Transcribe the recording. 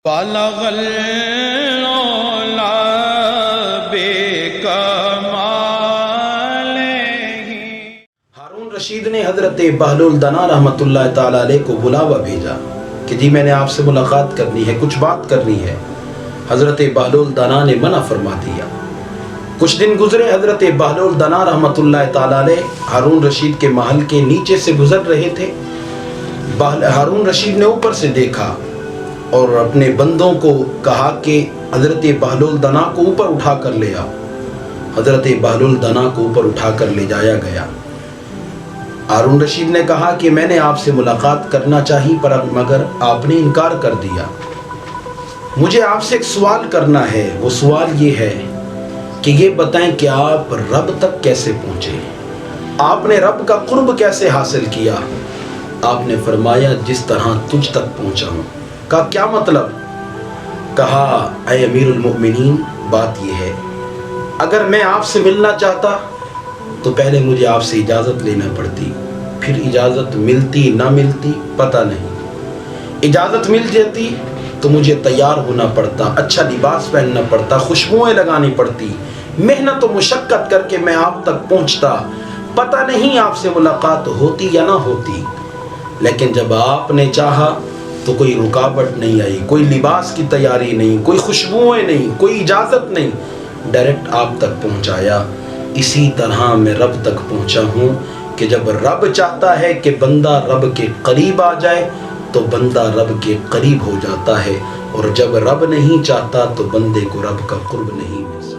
بلغ العلا بکمالہ۔ ہارون رشید نے حضرت بہلول دانا رحمۃ اللہ تعالی علیہ کو بلاوا بھیجا کہ جی میں نے آپ سے ملاقات کرنی ہے، کچھ بات کرنی ہے۔ حضرت بہلول دانا نے منع فرما دیا۔ کچھ دن گزرے، حضرت بہلول دانا رحمۃ اللہ تعالی علیہ ہارون رشید کے محل کے نیچے سے گزر رہے تھے۔ ہارون رشید نے اوپر سے دیکھا اور اپنے بندوں کو کہا کہ حضرت بہلول دانا کو اوپر اٹھا کر لے آؤ۔ حضرت بہلول دانا کو اوپر اٹھا کر لے جایا گیا۔ ہارون رشید نے کہا کہ میں نے آپ سے ملاقات کرنا چاہی مگر آپ نے انکار کر دیا۔ مجھے آپ سے ایک سوال کرنا ہے، وہ سوال یہ ہے کہ یہ بتائیں کہ آپ رب تک کیسے پہنچے؟ آپ نے رب کا قرب کیسے حاصل کیا؟ آپ نے فرمایا جس طرح تجھ تک پہنچا ہوں۔ کہا کیا مطلب؟ کہا اے امیر المؤمنین، بات یہ ہے اگر میں آپ سے ملنا چاہتا تو پہلے مجھے آپ سے اجازت لینا پڑتی، پھر اجازت ملتی نہ ملتی پتہ نہیں۔ اجازت مل جاتی تو مجھے تیار ہونا پڑتا، اچھا لباس پہننا پڑتا، خوشبوئیں لگانی پڑتی، محنت و مشقت کر کے میں آپ تک پہنچتا، پتہ نہیں آپ سے ملاقات ہوتی یا نہ ہوتی۔ لیکن جب آپ نے چاہا تو کوئی رکاوٹ نہیں آئی، کوئی لباس کی تیاری نہیں، کوئی خوشبوئیں نہیں، کوئی اجازت نہیں، ڈائریکٹ آپ تک پہنچایا۔ اسی طرح میں رب تک پہنچا ہوں کہ جب رب چاہتا ہے کہ بندہ رب کے قریب آ جائے تو بندہ رب کے قریب ہو جاتا ہے، اور جب رب نہیں چاہتا تو بندے کو رب کا قرب نہیں مل سکتا۔